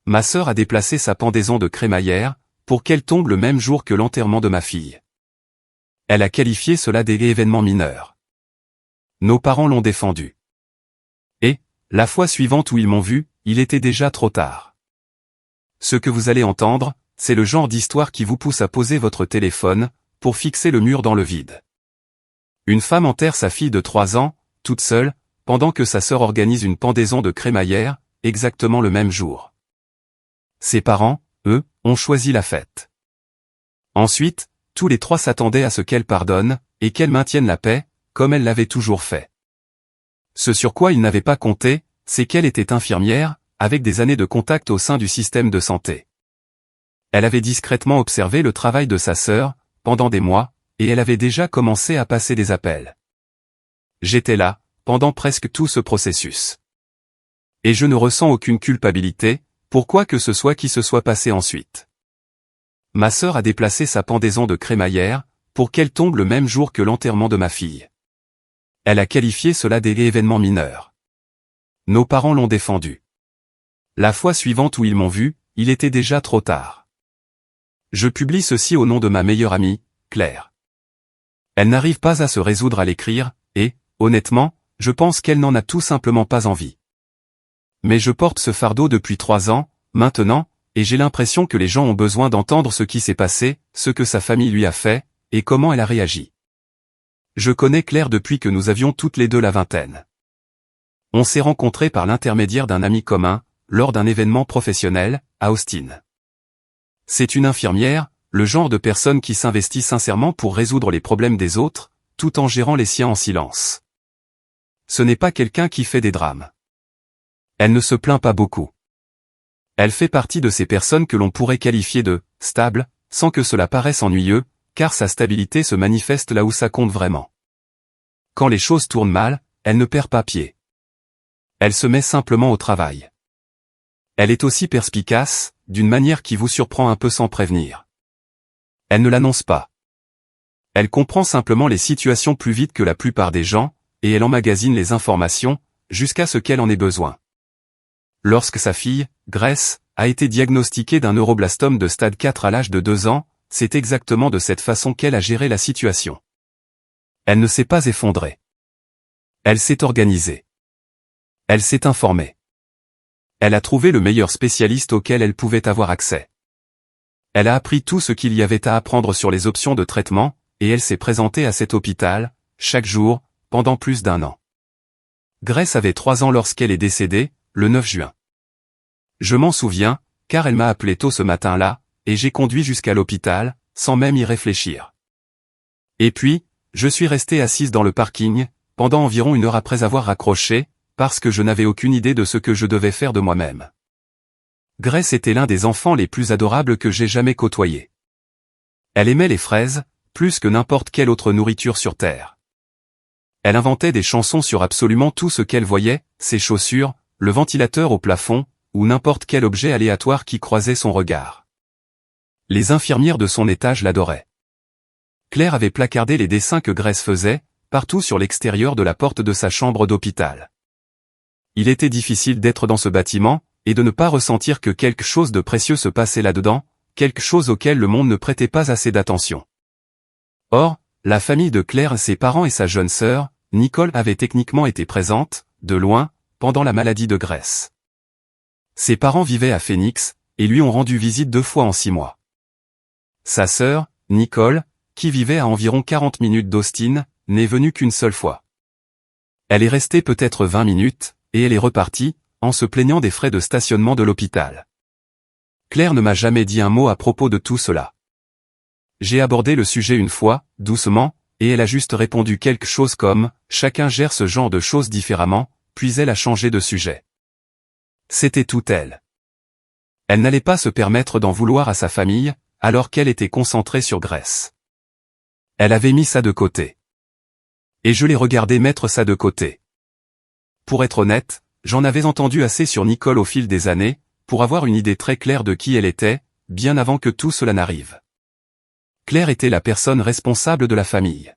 Ma sœur a déplacé sa pendaison de crémaillère, pour qu'elle tombe le même jour que l'enterrement de ma fille. Elle a qualifié cela d'événement mineur. Nos parents l'ont défendu. Et, la fois suivante où ils m'ont vu, il était déjà trop tard. Ce que vous allez entendre, c'est le genre d'histoire qui vous pousse à poser votre téléphone, pour fixer le mur dans le vide. Une femme enterre sa fille de 3 ans, toute seule, pendant que sa sœur organise une pendaison de crémaillère, exactement le même jour. Ses parents, eux, ont choisi la fête. Ensuite, tous les trois s'attendaient à ce qu'elle pardonne, et qu'elle maintienne la paix, comme elle l'avait toujours fait. Ce sur quoi ils n'avaient pas compté, c'est qu'elle était infirmière, avec des années de contact au sein du système de santé. Elle avait discrètement observé le travail de sa sœur, pendant des mois, et elle avait déjà commencé à passer des appels. J'étais là, pendant presque tout ce processus. Et je ne ressens aucune culpabilité, pour quoi que ce soit qui se soit passé ensuite. Ma sœur a déplacé sa pendaison de crémaillère, pour qu'elle tombe le même jour que l'enterrement de ma fille. Elle a qualifié cela d'événement mineur. Nos parents l'ont défendu. La fois suivante où ils m'ont vu, il était déjà trop tard. Je publie ceci au nom de ma meilleure amie, Claire. Elle n'arrive pas à se résoudre à l'écrire, et, honnêtement, je pense qu'elle n'en a tout simplement pas envie. Mais je porte ce fardeau depuis 3 ans, maintenant, et j'ai l'impression que les gens ont besoin d'entendre ce qui s'est passé, ce que sa famille lui a fait, et comment elle a réagi. Je connais Claire depuis que nous avions toutes les deux la vingtaine. On s'est rencontrés par l'intermédiaire d'un ami commun, lors d'un événement professionnel, à Austin. C'est une infirmière, le genre de personne qui s'investit sincèrement pour résoudre les problèmes des autres, tout en gérant les siens en silence. Ce n'est pas quelqu'un qui fait des drames. Elle ne se plaint pas beaucoup. Elle fait partie de ces personnes que l'on pourrait qualifier de « stables », sans que cela paraisse ennuyeux, car sa stabilité se manifeste là où ça compte vraiment. Quand les choses tournent mal, elle ne perd pas pied. Elle se met simplement au travail. Elle est aussi perspicace, d'une manière qui vous surprend un peu sans prévenir. Elle ne l'annonce pas. Elle comprend simplement les situations plus vite que la plupart des gens, et elle emmagasine les informations, jusqu'à ce qu'elle en ait besoin. Lorsque sa fille, Grace, a été diagnostiquée d'un neuroblastome de stade 4 à l'âge de 2 ans, c'est exactement de cette façon qu'elle a géré la situation. Elle ne s'est pas effondrée. Elle s'est organisée. Elle s'est informée. Elle a trouvé le meilleur spécialiste auquel elle pouvait avoir accès. Elle a appris tout ce qu'il y avait à apprendre sur les options de traitement, et elle s'est présentée à cet hôpital, chaque jour, pendant plus d'1 an. Grace avait 3 ans lorsqu'elle est décédée, le 9 juin. Je m'en souviens, car elle m'a appelé tôt ce matin-là, et j'ai conduit jusqu'à l'hôpital, sans même y réfléchir. Et puis, je suis resté assise dans le parking, pendant environ 1 heure après avoir raccroché, parce que je n'avais aucune idée de ce que je devais faire de moi-même. Grace était l'un des enfants les plus adorables que j'ai jamais côtoyés. Elle aimait les fraises, plus que n'importe quelle autre nourriture sur Terre. Elle inventait des chansons sur absolument tout ce qu'elle voyait, ses chaussures, le ventilateur au plafond, ou n'importe quel objet aléatoire qui croisait son regard. Les infirmières de son étage l'adoraient. Claire avait placardé les dessins que Grace faisait, partout sur l'extérieur de la porte de sa chambre d'hôpital. Il était difficile d'être dans ce bâtiment, et de ne pas ressentir que quelque chose de précieux se passait là-dedans, quelque chose auquel le monde ne prêtait pas assez d'attention. Or, la famille de Claire, ses parents et sa jeune sœur, Nicole, avaient techniquement été présentes, de loin, pendant la maladie de Grace. Ses parents vivaient à Phoenix, et lui ont rendu visite 2 fois en 6 mois. Sa sœur, Nicole, qui vivait à environ 40 minutes d'Austin, n'est venue qu'une seule fois. Elle est restée peut-être 20 minutes, et elle est repartie, en se plaignant des frais de stationnement de l'hôpital. Claire ne m'a jamais dit un mot à propos de tout cela. J'ai abordé le sujet une fois, doucement, et elle a juste répondu quelque chose comme « Chacun gère ce genre de choses différemment », puis elle a changé de sujet. C'était tout elle. Elle n'allait pas se permettre d'en vouloir à sa famille, alors qu'elle était concentrée sur Grace. Elle avait mis ça de côté. Et je l'ai regardé mettre ça de côté. Pour être honnête, j'en avais entendu assez sur Nicole au fil des années, pour avoir une idée très claire de qui elle était, bien avant que tout cela n'arrive. Claire était la personne responsable de la famille.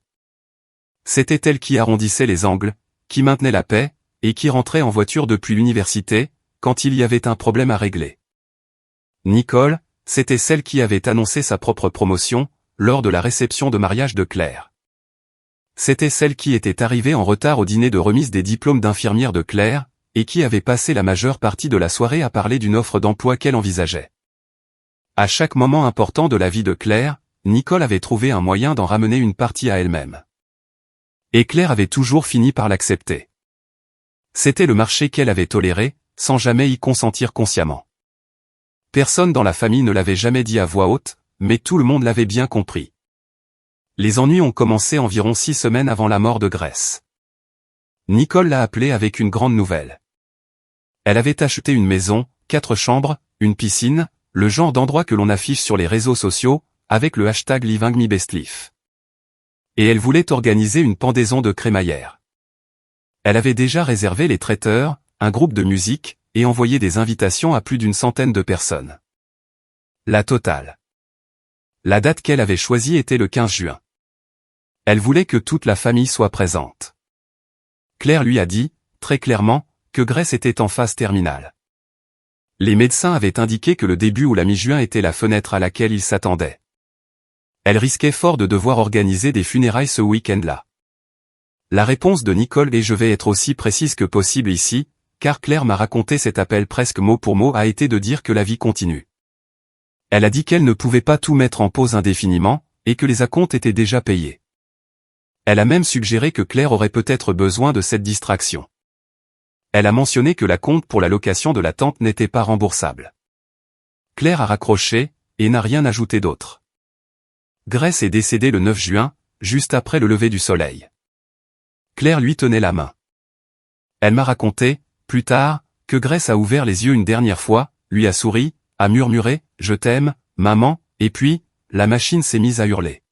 C'était elle qui arrondissait les angles, qui maintenait la paix, et qui rentrait en voiture depuis l'université, quand il y avait un problème à régler. Nicole, c'était celle qui avait annoncé sa propre promotion, lors de la réception de mariage de Claire. C'était celle qui était arrivée en retard au dîner de remise des diplômes d'infirmière de Claire, et qui avait passé la majeure partie de la soirée à parler d'une offre d'emploi qu'elle envisageait. À chaque moment important de la vie de Claire, Nicole avait trouvé un moyen d'en ramener une partie à elle-même. Et Claire avait toujours fini par l'accepter. C'était le marché qu'elle avait toléré, sans jamais y consentir consciemment. Personne dans la famille ne l'avait jamais dit à voix haute, mais tout le monde l'avait bien compris. Les ennuis ont commencé environ 6 semaines avant la mort de Grace. Nicole l'a appelée avec une grande nouvelle. Elle avait acheté une maison, 4 chambres, une piscine, le genre d'endroit que l'on affiche sur les réseaux sociaux, avec le hashtag Living My Best Life. Et elle voulait organiser une pendaison de crémaillère. Elle avait déjà réservé les traiteurs, un groupe de musique, et envoyé des invitations à plus d'une centaine de personnes. La totale. La date qu'elle avait choisie était le 15 juin. Elle voulait que toute la famille soit présente. Claire lui a dit, très clairement, que Grace était en phase terminale. Les médecins avaient indiqué que le début ou la mi-juin était la fenêtre à laquelle ils s'attendaient. Elle risquait fort de devoir organiser des funérailles ce week-end-là. La réponse de Nicole, et je vais être aussi précise que possible ici, car Claire m'a raconté cet appel presque mot pour mot, a été de dire que la vie continue. Elle a dit qu'elle ne pouvait pas tout mettre en pause indéfiniment, et que les acomptes étaient déjà payés. Elle a même suggéré que Claire aurait peut-être besoin de cette distraction. Elle a mentionné que l'acompte pour la location de la tente n'était pas remboursable. Claire a raccroché, et n'a rien ajouté d'autre. Grace est décédée le 9 juin, juste après le lever du soleil. Claire lui tenait la main. Elle m'a raconté, plus tard, que Grace a ouvert les yeux une dernière fois, lui a souri, a murmuré « Je t'aime, maman », et puis, la machine s'est mise à hurler.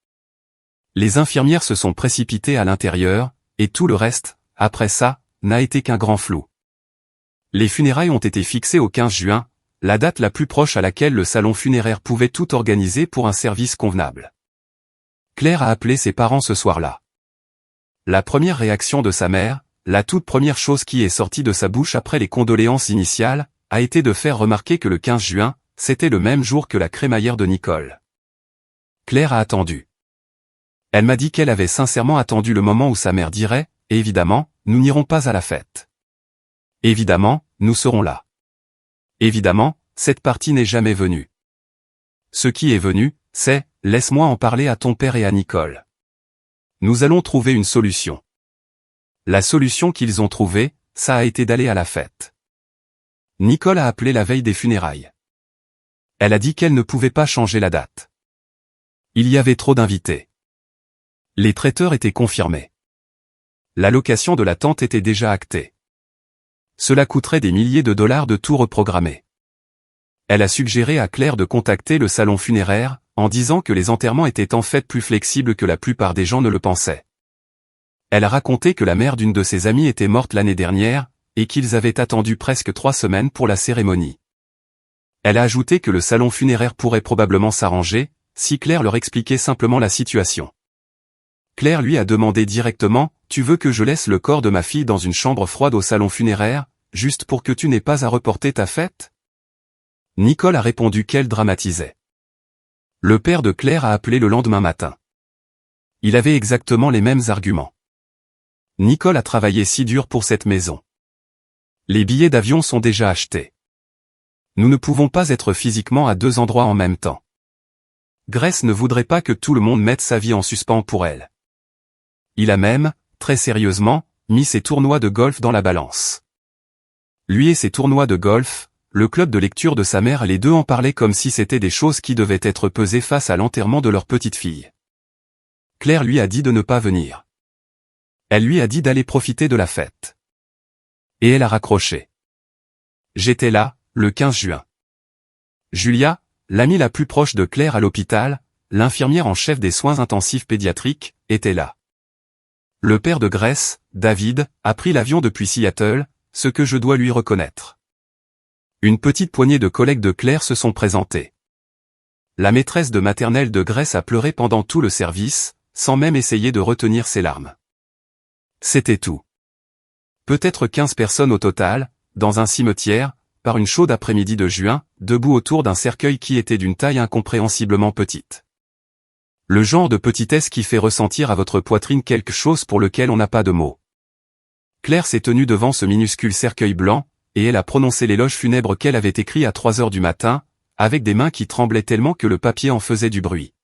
Les infirmières se sont précipitées à l'intérieur, et tout le reste, après ça, n'a été qu'un grand flou. Les funérailles ont été fixées au 15 juin, la date la plus proche à laquelle le salon funéraire pouvait tout organiser pour un service convenable. Claire a appelé ses parents ce soir-là. La première réaction de sa mère, la toute première chose qui est sortie de sa bouche après les condoléances initiales, a été de faire remarquer que le 15 juin, c'était le même jour que la crémaillère de Nicole. Claire a attendu. Elle m'a dit qu'elle avait sincèrement attendu le moment où sa mère dirait « Évidemment, nous n'irons pas à la fête. Évidemment, nous serons là. Évidemment, cette partie n'est jamais venue. Ce qui est venu, c'est « Laisse-moi en parler à ton père et à Nicole. Nous allons trouver une solution. » La solution qu'ils ont trouvée, ça a été d'aller à la fête. Nicole a appelé la veille des funérailles. Elle a dit qu'elle ne pouvait pas changer la date. Il y avait trop d'invités. Les traiteurs étaient confirmés. La location de la tente était déjà actée. Cela coûterait des milliers de dollars de tout reprogrammer. Elle a suggéré à Claire de contacter le salon funéraire, en disant que les enterrements étaient en fait plus flexibles que la plupart des gens ne le pensaient. Elle a raconté que la mère d'une de ses amies était morte l'année dernière, et qu'ils avaient attendu presque 3 semaines pour la cérémonie. Elle a ajouté que le salon funéraire pourrait probablement s'arranger, si Claire leur expliquait simplement la situation. Claire lui a demandé directement « Tu veux que je laisse le corps de ma fille dans une chambre froide au salon funéraire, juste pour que tu n'aies pas à reporter ta fête ?» Nicole a répondu qu'elle dramatisait. Le père de Claire a appelé le lendemain matin. Il avait exactement les mêmes arguments. Nicole a travaillé si dur pour cette maison. Les billets d'avion sont déjà achetés. Nous ne pouvons pas être physiquement à 2 endroits en même temps. Grace ne voudrait pas que tout le monde mette sa vie en suspens pour elle. Il a même, très sérieusement, mis ses tournois de golf dans la balance. Lui et ses tournois de golf, le club de lecture de sa mère, les deux en parlaient comme si c'était des choses qui devaient être pesées face à l'enterrement de leur petite fille. Claire lui a dit de ne pas venir. Elle lui a dit d'aller profiter de la fête. Et elle a raccroché. J'étais là, le 15 juin. Julia, l'amie la plus proche de Claire à l'hôpital, l'infirmière en chef des soins intensifs pédiatriques, était là. Le père de Grace, David, a pris l'avion depuis Seattle, ce que je dois lui reconnaître. Une petite poignée de collègues de Claire se sont présentés. La maîtresse de maternelle de Grace a pleuré pendant tout le service, sans même essayer de retenir ses larmes. C'était tout. Peut-être 15 personnes au total, dans un cimetière, par une chaude après-midi de juin, debout autour d'un cercueil qui était d'une taille incompréhensiblement petite. Le genre de petitesse qui fait ressentir à votre poitrine quelque chose pour lequel on n'a pas de mots. Claire s'est tenue devant ce minuscule cercueil blanc, et elle a prononcé l'éloge funèbre qu'elle avait écrit à 3 heures du matin, avec des mains qui tremblaient tellement que le papier en faisait du bruit.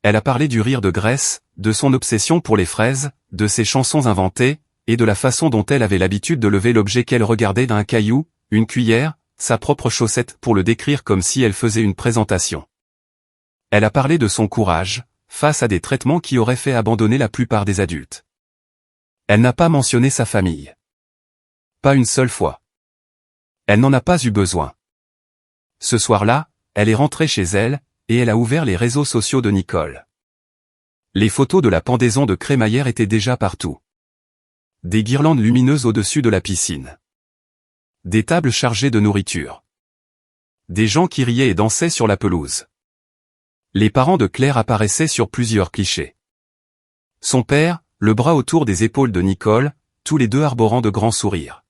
Elle a parlé du rire de Grèce, de son obsession pour les fraises, de ses chansons inventées, et de la façon dont elle avait l'habitude de lever l'objet qu'elle regardait d'un caillou, une cuillère, sa propre chaussette pour le décrire comme si elle faisait une présentation. Elle a parlé de son courage, face à des traitements qui auraient fait abandonner la plupart des adultes. Elle n'a pas mentionné sa famille. Pas une seule fois. Elle n'en a pas eu besoin. Ce soir-là, elle est rentrée chez elle, et elle a ouvert les réseaux sociaux de Nicole. Les photos de la pendaison de crémaillère étaient déjà partout. Des guirlandes lumineuses au-dessus de la piscine. Des tables chargées de nourriture. Des gens qui riaient et dansaient sur la pelouse. Les parents de Claire apparaissaient sur plusieurs clichés. Son père, le bras autour des épaules de Nicole, tous les deux arborant de grands sourires.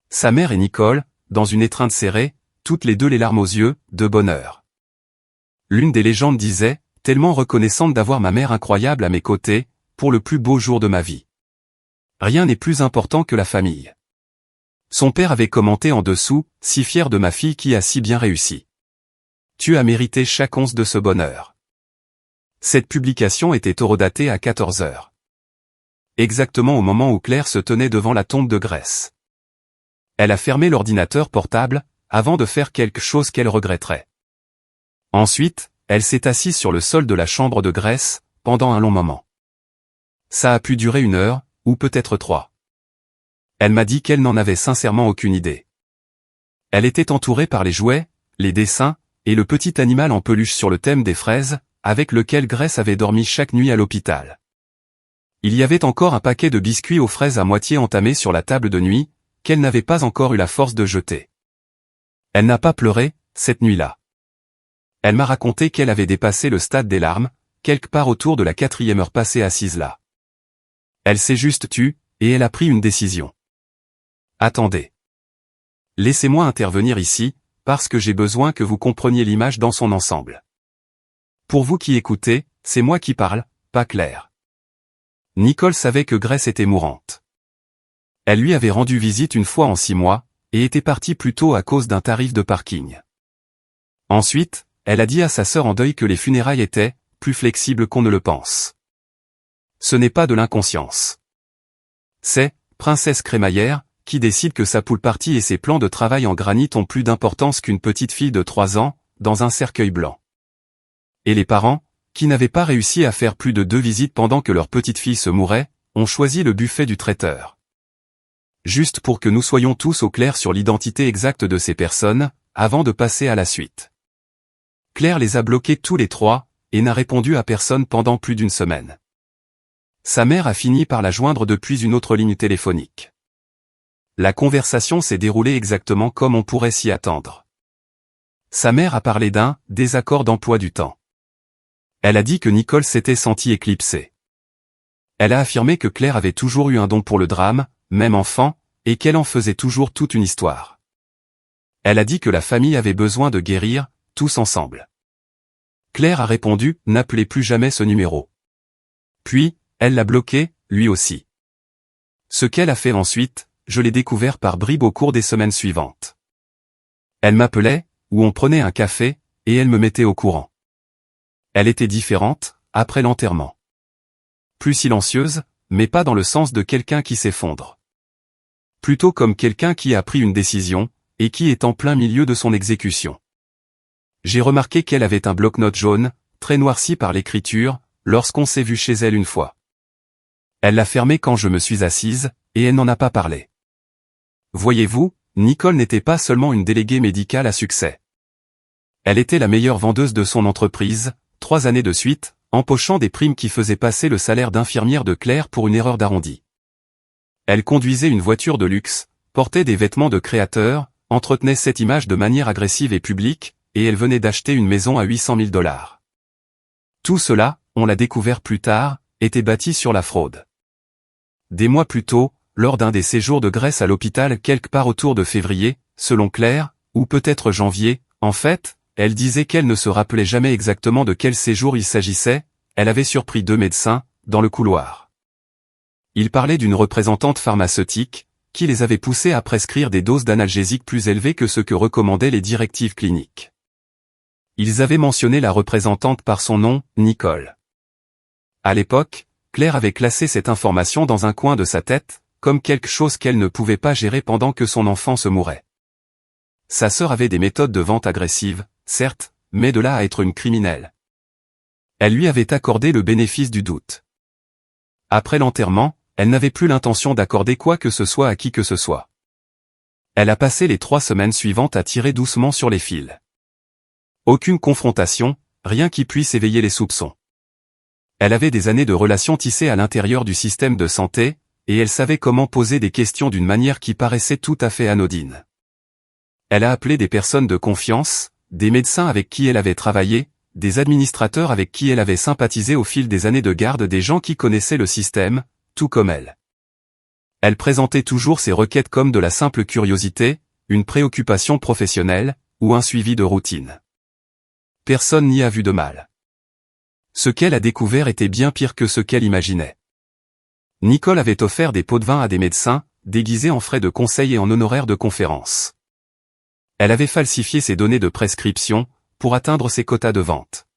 Sa mère et Nicole, dans une étreinte serrée, toutes les deux les larmes aux yeux, de bonheur. L'une des légendes disait, tellement reconnaissante d'avoir ma mère incroyable à mes côtés, pour le plus beau jour de ma vie. Rien n'est plus important que la famille. Son père avait commenté en dessous, si fier de ma fille qui a si bien réussi. Tu as mérité chaque once de ce bonheur. Cette publication était horodatée à 14 heures. Exactement au moment où Claire se tenait devant la tombe de Grèce. Elle a fermé l'ordinateur portable, avant de faire quelque chose qu'elle regretterait. Ensuite, elle s'est assise sur le sol de la chambre de Grèce, pendant un long moment. Ça a pu durer 1 heure, ou peut-être 3. Elle m'a dit qu'elle n'en avait sincèrement aucune idée. Elle était entourée par les jouets, les dessins, et le petit animal en peluche sur le thème des fraises, avec lequel Grèce avait dormi chaque nuit à l'hôpital. Il y avait encore un paquet de biscuits aux fraises à moitié entamés sur la table de nuit, qu'elle n'avait pas encore eu la force de jeter. Elle n'a pas pleuré, cette nuit-là. Elle m'a raconté qu'elle avait dépassé le stade des larmes, quelque part autour de la 4e heure passée assise là. Elle s'est juste tue, et elle a pris une décision. Attendez. Laissez-moi intervenir ici, parce que j'ai besoin que vous compreniez l'image dans son ensemble. Pour vous qui écoutez, c'est moi qui parle, pas Claire. Nicole savait que Grèce était mourante. Elle lui avait rendu visite 1 fois en 6 mois, et était partie plus tôt à cause d'un tarif de parking. Ensuite, elle a dit à sa sœur en deuil que les funérailles étaient plus flexibles qu'on ne le pense. Ce n'est pas de l'inconscience. C'est Princesse Crémaillère qui décide que sa poule partie et ses plans de travail en granit ont plus d'importance qu'une petite fille de 3 ans, dans un cercueil blanc. Et les parents, qui n'avaient pas réussi à faire plus de 2 visites pendant que leur petite fille se mourait, ont choisi le buffet du traiteur. Juste pour que nous soyons tous au clair sur l'identité exacte de ces personnes, avant de passer à la suite. Claire les a bloqués tous les 3, et n'a répondu à personne pendant plus d'1 semaine. Sa mère a fini par la joindre depuis une autre ligne téléphonique. La conversation s'est déroulée exactement comme on pourrait s'y attendre. Sa mère a parlé d'un désaccord d'emploi du temps. Elle a dit que Nicole s'était sentie éclipsée. Elle a affirmé que Claire avait toujours eu un don pour le drame, même enfant, et qu'elle en faisait toujours toute une histoire. Elle a dit que la famille avait besoin de guérir, tous ensemble. Claire a répondu « N'appelez plus jamais ce numéro ». Puis, elle l'a bloqué, lui aussi. Ce qu'elle a fait ensuite, je l'ai découvert par bribes au cours des semaines suivantes. Elle m'appelait, ou on prenait un café, et elle me mettait au courant. Elle était différente, après l'enterrement. Plus silencieuse, mais pas dans le sens de quelqu'un qui s'effondre. Plutôt comme quelqu'un qui a pris une décision, et qui est en plein milieu de son exécution. J'ai remarqué qu'elle avait un bloc-notes jaune, très noirci par l'écriture, lorsqu'on s'est vu chez elle 1 fois. Elle l'a fermé quand je me suis assise, et elle n'en a pas parlé. Voyez-vous, Nicole n'était pas seulement une déléguée médicale à succès. Elle était la meilleure vendeuse de son entreprise, 3 années de suite, empochant des primes qui faisaient passer le salaire d'infirmière de Claire pour une erreur d'arrondi. Elle conduisait une voiture de luxe, portait des vêtements de créateur, entretenait cette image de manière agressive et publique, et elle venait d'acheter une maison à 800 000 $. Tout cela, on l'a découvert plus tard, était bâti sur la fraude. Des mois plus tôt, lors d'un des séjours de Grèce à l'hôpital quelque part autour de février, selon Claire, ou peut-être janvier. En fait, elle disait qu'elle ne se rappelait jamais exactement de quel séjour il s'agissait. Elle avait surpris 2 médecins, dans le couloir. Ils parlaient d'une représentante pharmaceutique, qui les avait poussés à prescrire des doses d'analgésiques plus élevées que ce que recommandaient les directives cliniques. Ils avaient mentionné la représentante par son nom, Nicole. À l'époque, Claire avait classé cette information dans un coin de sa tête, comme quelque chose qu'elle ne pouvait pas gérer pendant que son enfant se mourait. Sa sœur avait des méthodes de vente agressives, certes, mais de là à être une criminelle. Elle lui avait accordé le bénéfice du doute. Après l'enterrement, elle n'avait plus l'intention d'accorder quoi que ce soit à qui que ce soit. Elle a passé les 3 semaines suivantes à tirer doucement sur les fils. Aucune confrontation, rien qui puisse éveiller les soupçons. Elle avait des années de relations tissées à l'intérieur du système de santé, et elle savait comment poser des questions d'une manière qui paraissait tout à fait anodine. Elle a appelé des personnes de confiance, des médecins avec qui elle avait travaillé, des administrateurs avec qui elle avait sympathisé au fil des années de garde, des gens qui connaissaient le système, tout comme elle. Elle présentait toujours ses requêtes comme de la simple curiosité, une préoccupation professionnelle, ou un suivi de routine. Personne n'y a vu de mal. Ce qu'elle a découvert était bien pire que ce qu'elle imaginait. Nicole avait offert des pots de vin à des médecins, déguisés en frais de conseil et en honoraires de conférence. Elle avait falsifié ses données de prescription, pour atteindre ses quotas de vente.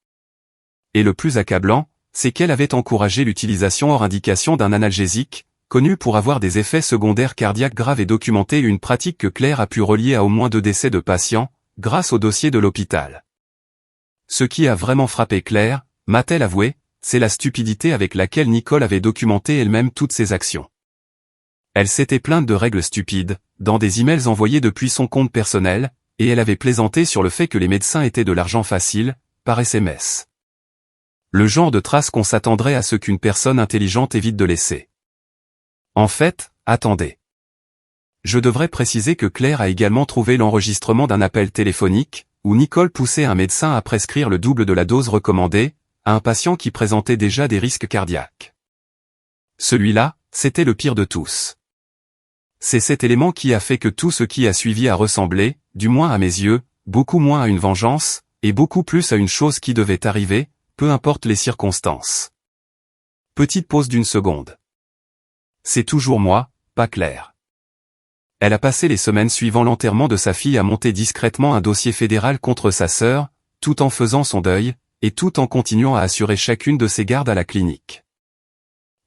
Et le plus accablant, c'est qu'elle avait encouragé l'utilisation hors indication d'un analgésique, connu pour avoir des effets secondaires cardiaques graves et documenté, une pratique que Claire a pu relier à au moins 2 décès de patients, grâce au dossier de l'hôpital. Ce qui a vraiment frappé Claire, m'a-t-elle avoué, c'est la stupidité avec laquelle Nicole avait documenté elle-même toutes ses actions. Elle s'était plainte de règles stupides, dans des emails envoyés depuis son compte personnel, et elle avait plaisanté sur le fait que les médecins étaient de l'argent facile, par SMS. Le genre de traces qu'on s'attendrait à ce qu'une personne intelligente évite de laisser. En fait, attendez. Je devrais préciser que Claire a également trouvé l'enregistrement d'un appel téléphonique, où Nicole poussait un médecin à prescrire le double de la dose recommandée, à un patient qui présentait déjà des risques cardiaques. Celui-là, c'était le pire de tous. C'est cet élément qui a fait que tout ce qui a suivi a ressemblé, du moins à mes yeux, beaucoup moins à une vengeance, et beaucoup plus à une chose qui devait arriver, peu importe les circonstances. Petite pause d'1 seconde. C'est toujours moi, pas Claire. Elle a passé les semaines suivant l'enterrement de sa fille à monter discrètement un dossier fédéral contre sa sœur, tout en faisant son deuil, et tout en continuant à assurer chacune de ses gardes à la clinique.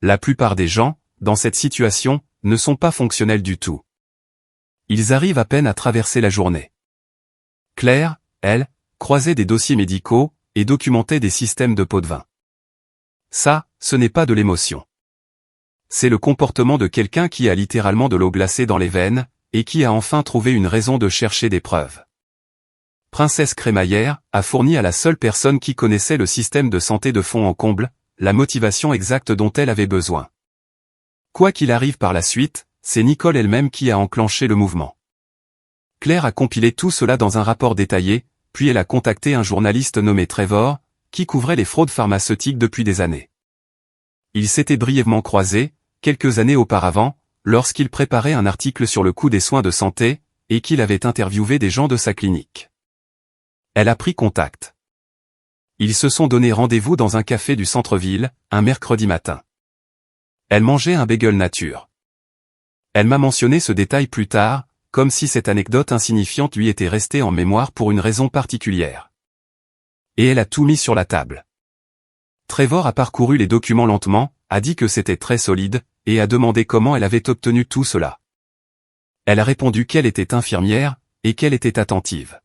La plupart des gens, dans cette situation, ne sont pas fonctionnels du tout. Ils arrivent à peine à traverser la journée. Claire, elle, croisait des dossiers médicaux, et documentait des systèmes de pots de vin. Ça, ce n'est pas de l'émotion. C'est le comportement de quelqu'un qui a littéralement de l'eau glacée dans les veines, et qui a enfin trouvé une raison de chercher des preuves. Princesse Crémaillère a fourni à la seule personne qui connaissait le système de santé de fond en comble, la motivation exacte dont elle avait besoin. Quoi qu'il arrive par la suite, c'est Nicole elle-même qui a enclenché le mouvement. Claire a compilé tout cela dans un rapport détaillé, puis elle a contacté un journaliste nommé Trevor, qui couvrait les fraudes pharmaceutiques depuis des années. Ils s'étaient brièvement croisés, quelques années auparavant, lorsqu'il préparait un article sur le coût des soins de santé, et qu'il avait interviewé des gens de sa clinique. Elle a pris contact. Ils se sont donné rendez-vous dans un café du centre-ville, un mercredi matin. Elle mangeait un bagel nature. Elle m'a mentionné ce détail plus tard, comme si cette anecdote insignifiante lui était restée en mémoire pour une raison particulière. Et elle a tout mis sur la table. Trevor a parcouru les documents lentement, a dit que c'était très solide, et a demandé comment elle avait obtenu tout cela. Elle a répondu qu'elle était infirmière, et qu'elle était attentive.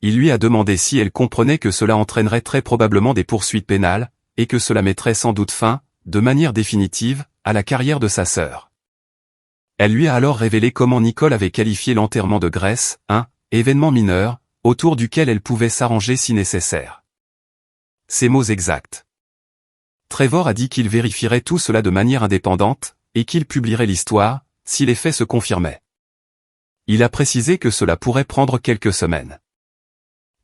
Il lui a demandé si elle comprenait que cela entraînerait très probablement des poursuites pénales, et que cela mettrait sans doute fin, de manière définitive, à la carrière de sa sœur. Elle lui a alors révélé comment Nicole avait qualifié l'enterrement de Grace, un événement mineur, autour duquel elle pouvait s'arranger si nécessaire. Ses mots exacts. Trevor a dit qu'il vérifierait tout cela de manière indépendante, et qu'il publierait l'histoire, si les faits se confirmaient. Il a précisé que cela pourrait prendre quelques semaines.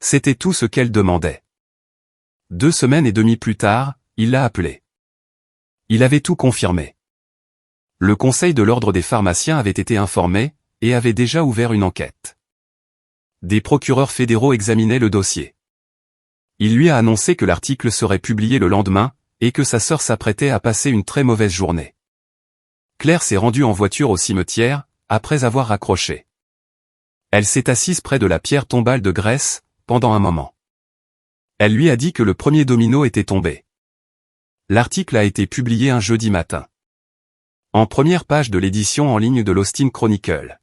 C'était tout ce qu'elle demandait. 2 semaines et demie plus tard, il l'a appelé. Il avait tout confirmé. Le conseil de l'ordre des pharmaciens avait été informé, et avait déjà ouvert une enquête. des procureurs fédéraux examinaient le dossier. Il lui a annoncé que l'article serait publié le lendemain, et que sa sœur s'apprêtait à passer une très mauvaise journée. Claire s'est rendue en voiture au cimetière, après avoir raccroché. Elle s'est assise près de la pierre tombale de Grèce, pendant un moment. Elle lui a dit que le premier domino était tombé. L'article a été publié un jeudi matin. En première page de l'édition en ligne de l'Austin Chronicle.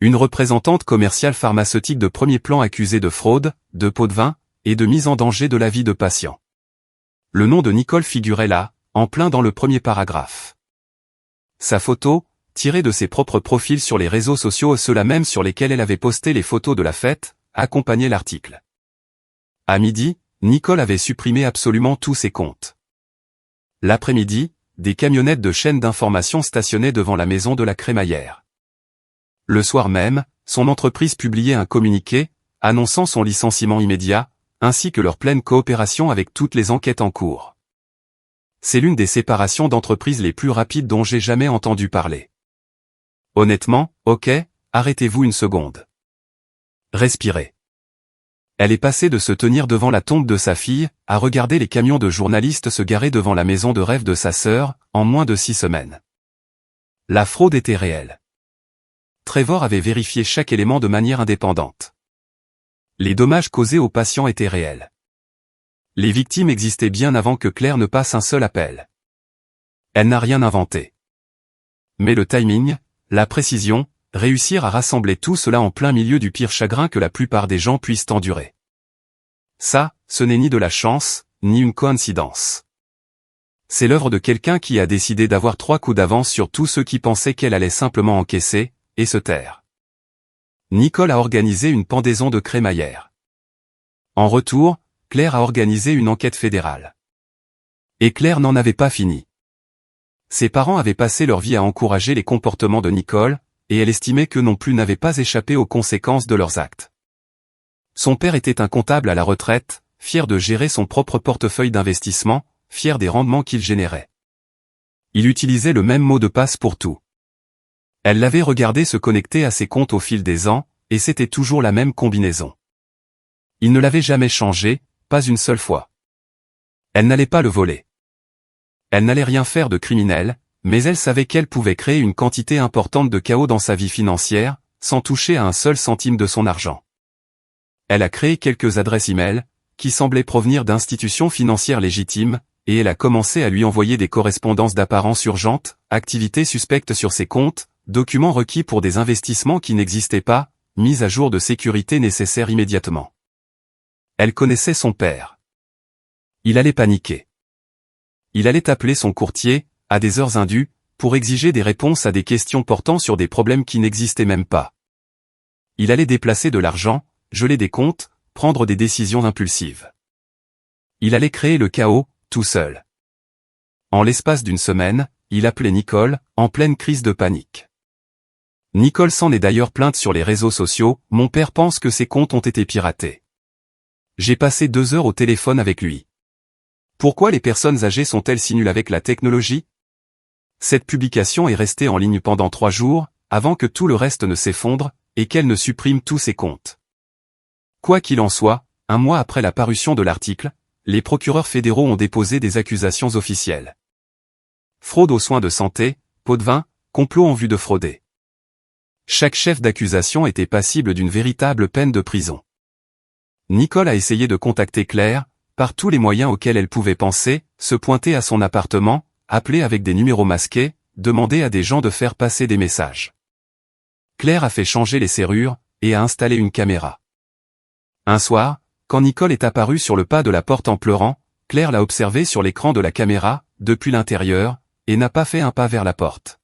Une représentante commerciale pharmaceutique de premier plan accusée de fraude, de pot de vin, et de mise en danger de la vie de patients. Le nom de Nicole figurait là, en plein dans le premier paragraphe. Sa photo, tirée de ses propres profils sur les réseaux sociaux, ceux-là même sur lesquels elle avait posté les photos de la fête, accompagnait l'article. À midi, Nicole avait supprimé absolument tous ses comptes. L'après-midi, des camionnettes de chaînes d'information stationnaient devant la maison de la crémaillère. Le soir même, son entreprise publiait un communiqué, annonçant son licenciement immédiat, ainsi que leur pleine coopération avec toutes les enquêtes en cours. C'est l'une des séparations d'entreprises les plus rapides dont j'ai jamais entendu parler. Honnêtement, ok, arrêtez-vous une seconde. Respirez. Elle est passée de se tenir devant la tombe de sa fille, à regarder les camions de journalistes se garer devant la maison de rêve de sa sœur, en moins de 6 semaines. La fraude était réelle. Trevor avait vérifié chaque élément de manière indépendante. Les dommages causés aux patients étaient réels. Les victimes existaient bien avant que Claire ne passe un seul appel. Elle n'a rien inventé. Mais le timing, la précision, réussir à rassembler tout cela en plein milieu du pire chagrin que la plupart des gens puissent endurer. Ça, ce n'est ni de la chance, ni une coïncidence. C'est l'œuvre de quelqu'un qui a décidé d'avoir 3 coups d'avance sur tous ceux qui pensaient qu'elle allait simplement encaisser, et se taire. Nicole a organisé une pendaison de crémaillère. En retour, Claire a organisé une enquête fédérale. Et Claire n'en avait pas fini. Ses parents avaient passé leur vie à encourager les comportements de Nicole, et elle estimait que non plus n'avaient pas échappé aux conséquences de leurs actes. Son père était un comptable à la retraite, fier de gérer son propre portefeuille d'investissement, fier des rendements qu'il générait. Il utilisait le même mot de passe pour tout. Elle l'avait regardé se connecter à ses comptes au fil des ans, et c'était toujours la même combinaison. Il ne l'avait jamais changé, pas une seule fois. Elle n'allait pas le voler. Elle n'allait rien faire de criminel, mais elle savait qu'elle pouvait créer une quantité importante de chaos dans sa vie financière, sans toucher à un seul centime de son argent. Elle a créé quelques adresses e-mail, qui semblaient provenir d'institutions financières légitimes, et elle a commencé à lui envoyer des correspondances d'apparence urgente, activités suspectes sur ses comptes, documents requis pour des investissements qui n'existaient pas, mise à jour de sécurité nécessaire immédiatement. Elle connaissait son père. Il allait paniquer. Il allait appeler son courtier, à des heures indues, pour exiger des réponses à des questions portant sur des problèmes qui n'existaient même pas. Il allait déplacer de l'argent, geler des comptes, prendre des décisions impulsives. Il allait créer le chaos, tout seul. En l'espace d'une semaine, il appelait Nicole, en pleine crise de panique. Nicole s'en est d'ailleurs plainte sur les réseaux sociaux, « Mon père pense que ses comptes ont été piratés. J'ai passé 2 heures au téléphone avec lui. Pourquoi les personnes âgées sont-elles si nulles avec la technologie ?» Cette publication est restée en ligne pendant 3 jours, avant que tout le reste ne s'effondre, et qu'elle ne supprime tous ses comptes. Quoi qu'il en soit, 1 mois après la parution de l'article, les procureurs fédéraux ont déposé des accusations officielles. Fraude aux soins de santé, pot de vin, complot en vue de frauder. Chaque chef d'accusation était passible d'une véritable peine de prison. Nicole a essayé de contacter Claire, par tous les moyens auxquels elle pouvait penser, se pointer à son appartement, appeler avec des numéros masqués, demander à des gens de faire passer des messages. Claire a fait changer les serrures, et a installé une caméra. Un soir, quand Nicole est apparue sur le pas de la porte en pleurant, Claire l'a observée sur l'écran de la caméra, depuis l'intérieur, et n'a pas fait un pas vers la porte.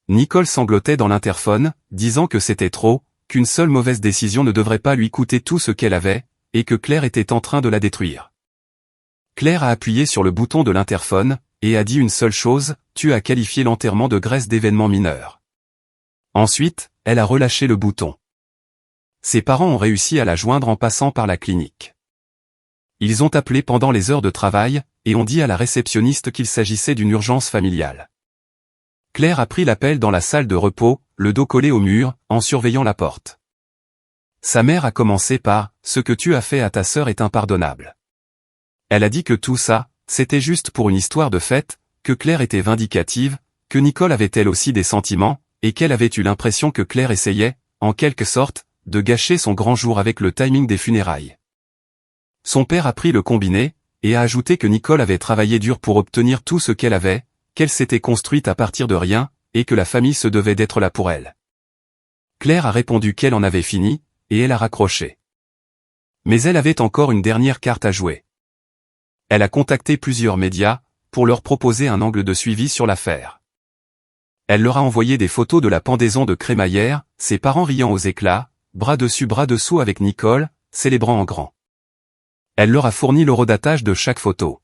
Nicole sanglotait dans l'interphone, disant que c'était trop, qu'une seule mauvaise décision ne devrait pas lui coûter tout ce qu'elle avait, et que Claire était en train de la détruire. Claire a appuyé sur le bouton de l'interphone, et a dit une seule chose, « Tu as qualifié l'enterrement de Grèce d'événement mineur. » Ensuite, elle a relâché le bouton. Ses parents ont réussi à la joindre en passant par la clinique. Ils ont appelé pendant les heures de travail, et ont dit à la réceptionniste qu'il s'agissait d'une urgence familiale. Claire a pris l'appel dans la salle de repos, le dos collé au mur, en surveillant la porte. Sa mère a commencé par « Ce que tu as fait à ta sœur est impardonnable ». Elle a dit que tout ça, c'était juste pour une histoire de fête, que Claire était vindicative, que Nicole avait elle aussi des sentiments, et qu'elle avait eu l'impression que Claire essayait, en quelque sorte, de gâcher son grand jour avec le timing des funérailles. Son père a pris le combiné, et a ajouté que Nicole avait travaillé dur pour obtenir tout ce qu'elle avait, qu'elle s'était construite à partir de rien, et que la famille se devait d'être là pour elle. Claire a répondu qu'elle en avait fini, et elle a raccroché. Mais elle avait encore une dernière carte à jouer. Elle a contacté plusieurs médias, pour leur proposer un angle de suivi sur l'affaire. Elle leur a envoyé des photos de la pendaison de crémaillère, ses parents riant aux éclats, bras dessus bras dessous avec Nicole, célébrant en grand. Elle leur a fourni l'horodatage de chaque photo.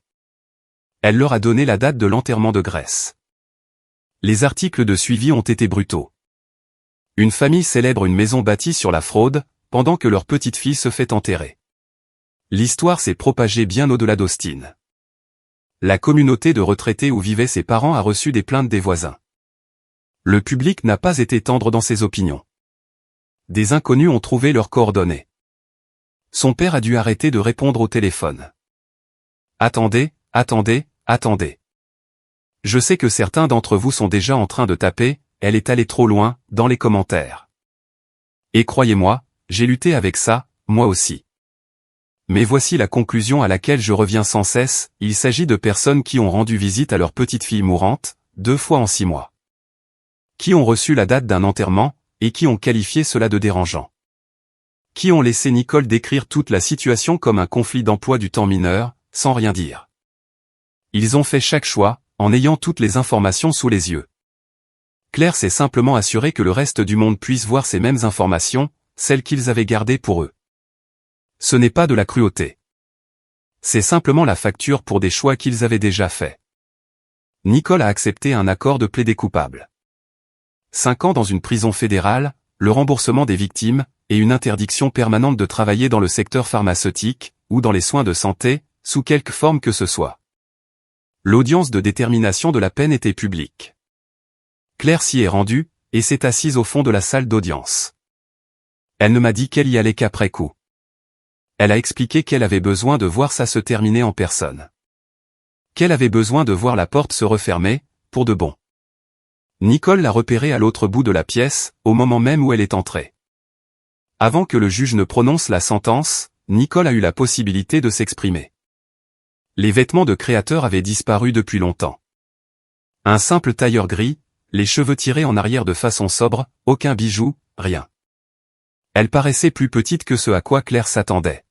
Elle leur a donné la date de l'enterrement de Grèce. Les articles de suivi ont été brutaux. Une famille célèbre une maison bâtie sur la fraude, pendant que leur petite fille se fait enterrer. L'histoire s'est propagée bien au-delà d'Austin. La communauté de retraités où vivaient ses parents a reçu des plaintes des voisins. Le public n'a pas été tendre dans ses opinions. Des inconnus ont trouvé leurs coordonnées. Son père a dû arrêter de répondre au téléphone. Attendez, attendez, attendez. Je sais que certains d'entre vous sont déjà en train de taper, elle est allée trop loin, dans les commentaires. Et croyez-moi, j'ai lutté avec ça, moi aussi. Mais voici la conclusion à laquelle je reviens sans cesse, il s'agit de personnes qui ont rendu visite à leur petite fille mourante, 2 fois en 6 mois. Qui ont reçu la date d'un enterrement, et qui ont qualifié cela de dérangeant. Qui ont laissé Nicole décrire toute la situation comme un conflit d'emploi du temps mineur, sans rien dire. Ils ont fait chaque choix, en ayant toutes les informations sous les yeux. Claire s'est simplement assurée que le reste du monde puisse voir ces mêmes informations, celles qu'ils avaient gardées pour eux. Ce n'est pas de la cruauté. C'est simplement la facture pour des choix qu'ils avaient déjà faits. Nicole a accepté un accord de plaidé coupable. 5 ans dans une prison fédérale, le remboursement des victimes, et une interdiction permanente de travailler dans le secteur pharmaceutique, ou dans les soins de santé, sous quelque forme que ce soit. L'audience de détermination de la peine était publique. Claire s'y est rendue, et s'est assise au fond de la salle d'audience. Elle ne m'a dit qu'elle y allait qu'après coup. Elle a expliqué qu'elle avait besoin de voir ça se terminer en personne. Qu'elle avait besoin de voir la porte se refermer, pour de bon. Nicole l'a repérée à l'autre bout de la pièce, au moment même où elle est entrée. Avant que le juge ne prononce la sentence, Nicole a eu la possibilité de s'exprimer. Les vêtements de créateur avaient disparu depuis longtemps. Un simple tailleur gris, les cheveux tirés en arrière de façon sobre, aucun bijou, rien. Elle paraissait plus petite que ce à quoi Claire s'attendait.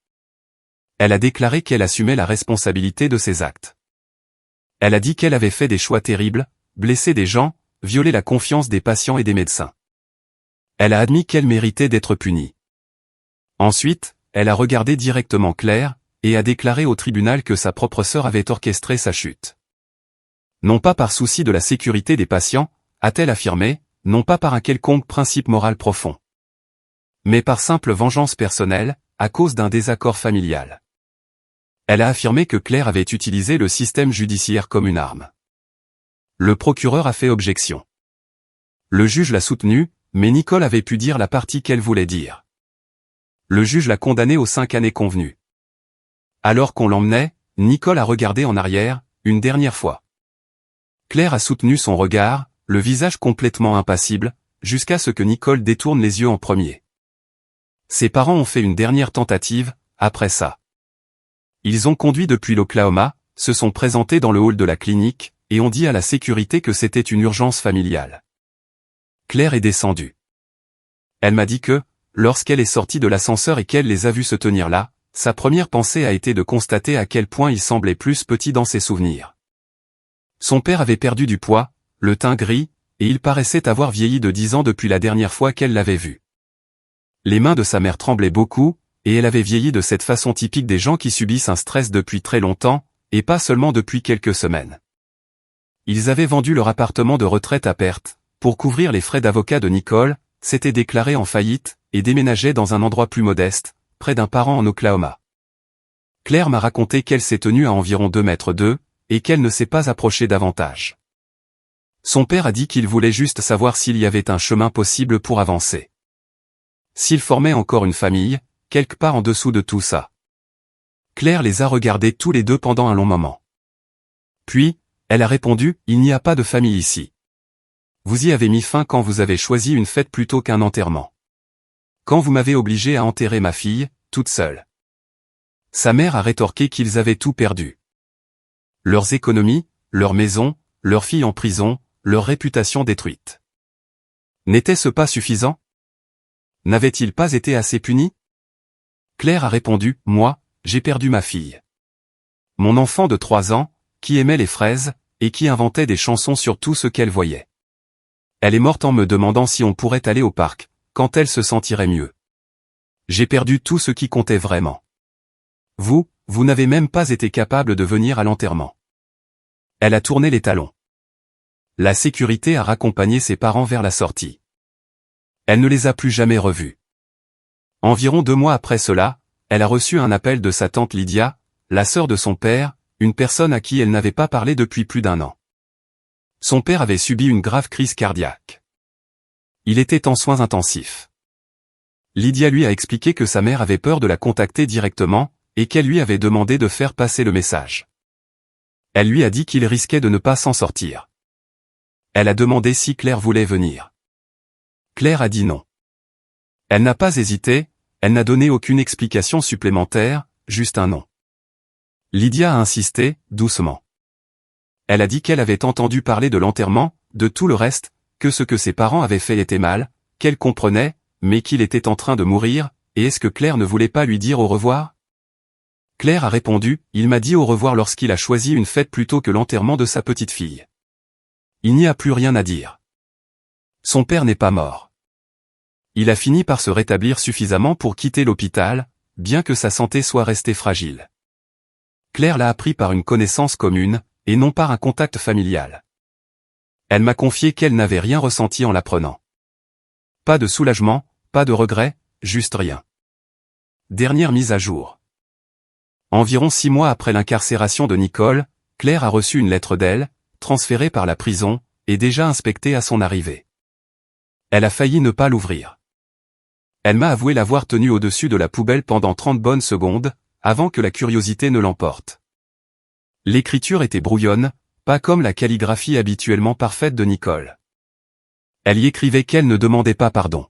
Elle a déclaré qu'elle assumait la responsabilité de ses actes. Elle a dit qu'elle avait fait des choix terribles, blessé des gens, violé la confiance des patients et des médecins. Elle a admis qu'elle méritait d'être punie. Ensuite, elle a regardé directement Claire, et a déclaré au tribunal que sa propre sœur avait orchestré sa chute. Non pas par souci de la sécurité des patients, a-t-elle affirmé, non pas par un quelconque principe moral profond. Mais par simple vengeance personnelle, à cause d'un désaccord familial. Elle a affirmé que Claire avait utilisé le système judiciaire comme une arme. Le procureur a fait objection. Le juge l'a soutenue, mais Nicole avait pu dire la partie qu'elle voulait dire. Le juge l'a condamnée aux 5 années convenues. Alors qu'on l'emmenait, Nicole a regardé en arrière, une dernière fois. Claire a soutenu son regard, le visage complètement impassible, jusqu'à ce que Nicole détourne les yeux en premier. Ses parents ont fait une dernière tentative, après ça. Ils ont conduit depuis l'Oklahoma, se sont présentés dans le hall de la clinique, et ont dit à la sécurité que c'était une urgence familiale. Claire est descendue. Elle m'a dit que, lorsqu'elle est sortie de l'ascenseur et qu'elle les a vus se tenir là, sa première pensée a été de constater à quel point il semblait plus petit dans ses souvenirs. Son père avait perdu du poids, le teint gris, et il paraissait avoir vieilli de 10 ans depuis la dernière fois qu'elle l'avait vu. Les mains de sa mère tremblaient beaucoup, et elle avait vieilli de cette façon typique des gens qui subissent un stress depuis très longtemps, et pas seulement depuis quelques semaines. Ils avaient vendu leur appartement de retraite à perte, pour couvrir les frais d'avocat de Nicole, s'étaient déclarés en faillite, et déménageaient dans un endroit plus modeste, près d'un parent en Oklahoma. Claire m'a raconté qu'elle s'est tenue à environ 2 mètres d'eux, et qu'elle ne s'est pas approchée davantage. Son père a dit qu'il voulait juste savoir s'il y avait un chemin possible pour avancer. S'il formait encore une famille, quelque part en dessous de tout ça. Claire les a regardés tous les deux pendant un long moment. Puis, elle a répondu, il n'y a pas de famille ici. Vous y avez mis fin quand vous avez choisi une fête plutôt qu'un enterrement. Quand vous m'avez obligé à enterrer ma fille, toute seule. Sa mère a rétorqué qu'ils avaient tout perdu. Leurs économies, leur maison, leur fille en prison, leur réputation détruite. N'était-ce pas suffisant? N'avait-il pas été assez puni? Claire a répondu, moi, j'ai perdu ma fille. Mon enfant de 3 ans, qui aimait les fraises, et qui inventait des chansons sur tout ce qu'elle voyait. Elle est morte en me demandant si on pourrait aller au parc, quand elle se sentirait mieux. J'ai perdu tout ce qui comptait vraiment. Vous n'avez même pas été capable de venir à l'enterrement. Elle a tourné les talons. La sécurité a raccompagné ses parents vers la sortie. Elle ne les a plus jamais revus. Environ 2 mois après cela, elle a reçu un appel de sa tante Lydia, la sœur de son père, une personne à qui elle n'avait pas parlé depuis plus d'1 an. Son père avait subi une grave crise cardiaque. Il était en soins intensifs. Lydia lui a expliqué que sa mère avait peur de la contacter directement, et qu'elle lui avait demandé de faire passer le message. Elle lui a dit qu'il risquait de ne pas s'en sortir. Elle a demandé si Claire voulait venir. Claire a dit non. Elle n'a pas hésité, elle n'a donné aucune explication supplémentaire, juste un non. Lydia a insisté, doucement. Elle a dit qu'elle avait entendu parler de l'enterrement, de tout le reste, que ce que ses parents avaient fait était mal, qu'elle comprenait, mais qu'il était en train de mourir, et est-ce que Claire ne voulait pas lui dire au revoir? Claire a répondu, il m'a dit au revoir lorsqu'il a choisi une fête plutôt que l'enterrement de sa petite fille. Il n'y a plus rien à dire. Son père n'est pas mort. Il a fini par se rétablir suffisamment pour quitter l'hôpital, bien que sa santé soit restée fragile. Claire l'a appris par une connaissance commune, et non par un contact familial. Elle m'a confié qu'elle n'avait rien ressenti en l'apprenant. Pas de soulagement, pas de regret, juste rien. Dernière mise à jour. Environ 6 mois après l'incarcération de Nicole, Claire a reçu une lettre d'elle, transférée par la prison, et déjà inspectée à son arrivée. Elle a failli ne pas l'ouvrir. Elle m'a avoué l'avoir tenue au-dessus de la poubelle pendant 30 bonnes secondes, avant que la curiosité ne l'emporte. L'écriture était brouillonne, pas comme la calligraphie habituellement parfaite de Nicole. Elle y écrivait qu'elle ne demandait pas pardon.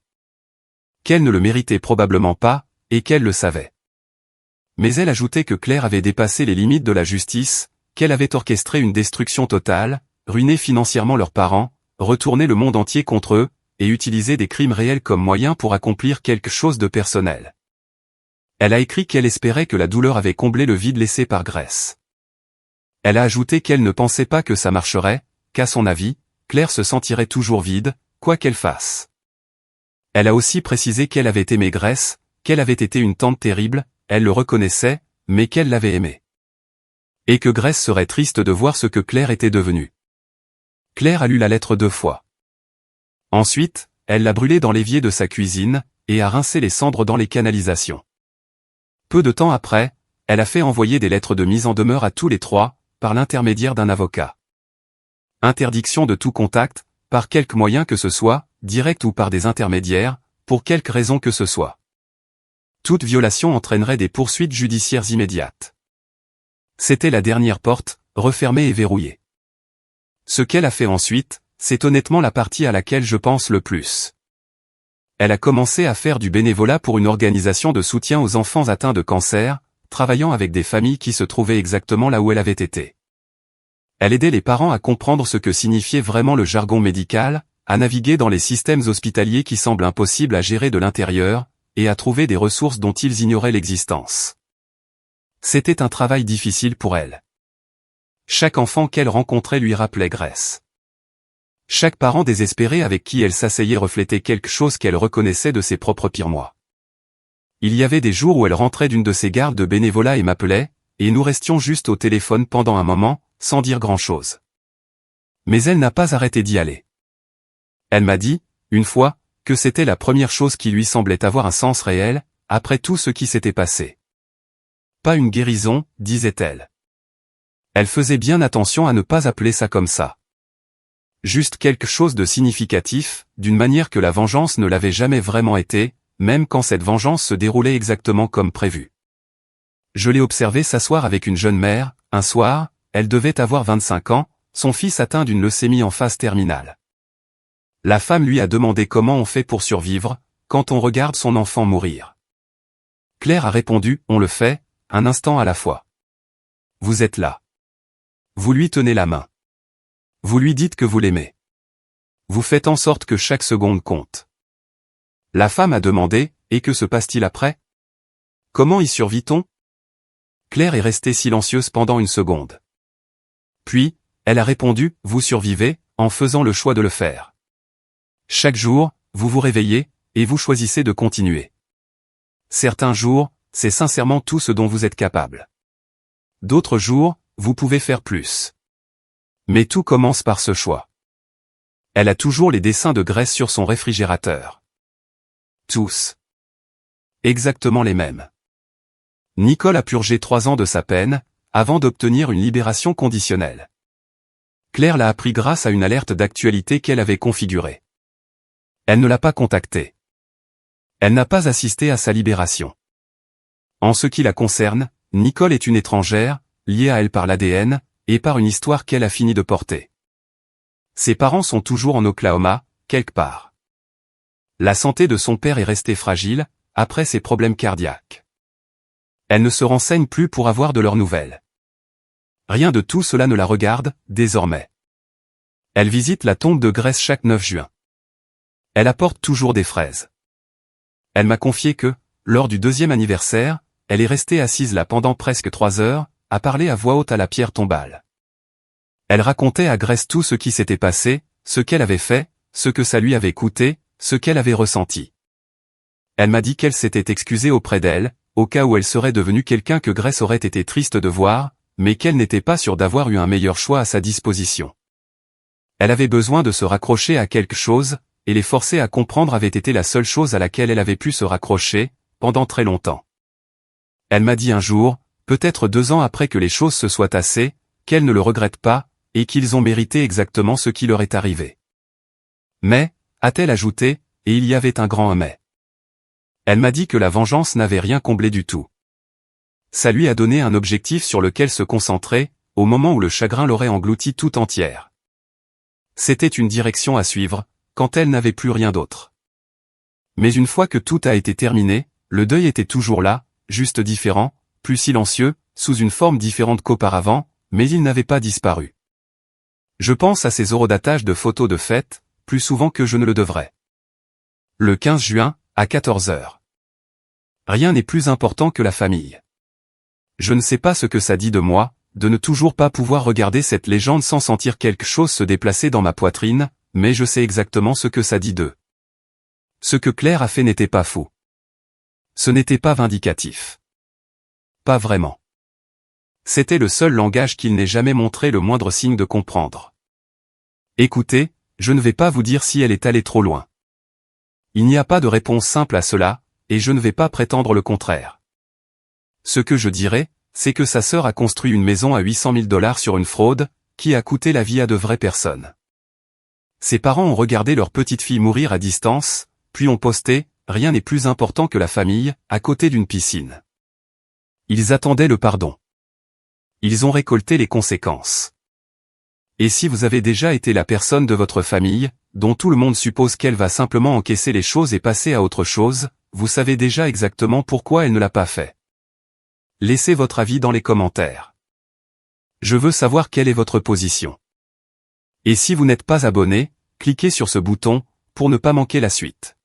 Qu'elle ne le méritait probablement pas, et qu'elle le savait. Mais elle ajoutait que Claire avait dépassé les limites de la justice, qu'elle avait orchestré une destruction totale, ruiné financièrement leurs parents, retourné le monde entier contre eux, et utilisé des crimes réels comme moyen pour accomplir quelque chose de personnel. Elle a écrit qu'elle espérait que la douleur avait comblé le vide laissé par Grace. Elle a ajouté qu'elle ne pensait pas que ça marcherait, qu'à son avis, Claire se sentirait toujours vide, quoi qu'elle fasse. Elle a aussi précisé qu'elle avait aimé Grace, qu'elle avait été une tante terrible, elle le reconnaissait, mais qu'elle l'avait aimé. Et que Grace serait triste de voir ce que Claire était devenue. Claire a lu la lettre 2 fois. Ensuite, elle l'a brûlée dans l'évier de sa cuisine, et a rincé les cendres dans les canalisations. Peu de temps après, elle a fait envoyer des lettres de mise en demeure à tous les 3, par l'intermédiaire d'un avocat. Interdiction de tout contact, par quelque moyen que ce soit, direct ou par des intermédiaires, pour quelque raison que ce soit. Toute violation entraînerait des poursuites judiciaires immédiates. C'était la dernière porte, refermée et verrouillée. Ce qu'elle a fait ensuite, c'est honnêtement la partie à laquelle je pense le plus. Elle a commencé à faire du bénévolat pour une organisation de soutien aux enfants atteints de cancer, travaillant avec des familles qui se trouvaient exactement là où elle avait été. Elle aidait les parents à comprendre ce que signifiait vraiment le jargon médical, à naviguer dans les systèmes hospitaliers qui semblent impossibles à gérer de l'intérieur, et à trouver des ressources dont ils ignoraient l'existence. C'était un travail difficile pour elle. Chaque enfant qu'elle rencontrait lui rappelait Grace. Chaque parent désespéré avec qui elle s'asseyait reflétait quelque chose qu'elle reconnaissait de ses propres pires mois. Il y avait des jours où elle rentrait d'une de ses gardes de bénévolat et m'appelait, et nous restions juste au téléphone pendant un moment, sans dire grand-chose. Mais elle n'a pas arrêté d'y aller. Elle m'a dit, une fois, que c'était la première chose qui lui semblait avoir un sens réel, après tout ce qui s'était passé. Pas une guérison, disait-elle. Elle faisait bien attention à ne pas appeler ça comme ça. Juste quelque chose de significatif, d'une manière que la vengeance ne l'avait jamais vraiment été, même quand cette vengeance se déroulait exactement comme prévu. Je l'ai observé s'asseoir avec une jeune mère, un soir, elle devait avoir 25 ans, son fils atteint d'une leucémie en phase terminale. La femme lui a demandé comment on fait pour survivre, quand on regarde son enfant mourir. Claire a répondu, on le fait, un instant à la fois. Vous êtes là. Vous lui tenez la main. Vous lui dites que vous l'aimez. Vous faites en sorte que chaque seconde compte. La femme a demandé, et que se passe-t-il après? Comment y survit-on? Claire est restée silencieuse pendant une seconde. Puis, elle a répondu, vous survivez, en faisant le choix de le faire. Chaque jour, vous vous réveillez, et vous choisissez de continuer. Certains jours, c'est sincèrement tout ce dont vous êtes capable. D'autres jours, vous pouvez faire plus. Mais tout commence par ce choix. Elle a toujours les dessins de Grace sur son réfrigérateur. Tous. Exactement les mêmes. Nicole a purgé 3 ans de sa peine, avant d'obtenir une libération conditionnelle. Claire l'a appris grâce à une alerte d'actualité qu'elle avait configurée. Elle ne l'a pas contacté. Elle n'a pas assisté à sa libération. En ce qui la concerne, Nicole est une étrangère, liée à elle par l'ADN, et par une histoire qu'elle a fini de porter. Ses parents sont toujours en Oklahoma, quelque part. La santé de son père est restée fragile, après ses problèmes cardiaques. Elle ne se renseigne plus pour avoir de leurs nouvelles. Rien de tout cela ne la regarde, désormais. Elle visite la tombe de Grace chaque 9 juin. Elle apporte toujours des fraises. Elle m'a confié que, lors du 2e anniversaire, elle est restée assise là pendant presque 3 heures, à parler à voix haute à la pierre tombale. Elle racontait à Grace tout ce qui s'était passé, ce qu'elle avait fait, ce que ça lui avait coûté, ce qu'elle avait ressenti. Elle m'a dit qu'elle s'était excusée auprès d'elle, au cas où elle serait devenue quelqu'un que Grace aurait été triste de voir, mais qu'elle n'était pas sûre d'avoir eu un meilleur choix à sa disposition. Elle avait besoin de se raccrocher à quelque chose, et les forcer à comprendre avait été la seule chose à laquelle elle avait pu se raccrocher, pendant très longtemps. Elle m'a dit un jour, peut-être 2 ans après que les choses se soient tassées, qu'elle ne le regrette pas, et qu'ils ont mérité exactement ce qui leur est arrivé. Mais, a-t-elle ajouté, et il y avait un grand mais. Elle m'a dit que la vengeance n'avait rien comblé du tout. Ça lui a donné un objectif sur lequel se concentrer, au moment où le chagrin l'aurait engloutie tout entière. C'était une direction à suivre, quand elle n'avait plus rien d'autre. Mais une fois que tout a été terminé, le deuil était toujours là, juste différent, plus silencieux, sous une forme différente qu'auparavant, mais il n'avait pas disparu. Je pense à ces horodatage de photos de fête, plus souvent que je ne le devrais. Le 15 juin, à 14 heures. Rien n'est plus important que la famille. Je ne sais pas ce que ça dit de moi, de ne toujours pas pouvoir regarder cette légende sans sentir quelque chose se déplacer dans ma poitrine, mais je sais exactement ce que ça dit d'eux. Ce que Claire a fait n'était pas faux. Ce n'était pas vindicatif. Pas vraiment. C'était le seul langage qu'il n'ait jamais montré le moindre signe de comprendre. Écoutez, je ne vais pas vous dire si elle est allée trop loin. Il n'y a pas de réponse simple à cela, et je ne vais pas prétendre le contraire. Ce que je dirais, c'est que sa sœur a construit une maison à 800 000 $ sur une fraude, qui a coûté la vie à de vraies personnes. Ses parents ont regardé leur petite fille mourir à distance, puis ont posté « Rien n'est plus important que la famille » à côté d'une piscine. Ils attendaient le pardon. Ils ont récolté les conséquences. Et si vous avez déjà été la personne de votre famille, dont tout le monde suppose qu'elle va simplement encaisser les choses et passer à autre chose, vous savez déjà exactement pourquoi elle ne l'a pas fait. Laissez votre avis dans les commentaires. Je veux savoir quelle est votre position. Et si vous n'êtes pas abonné, cliquez sur ce bouton, pour ne pas manquer la suite.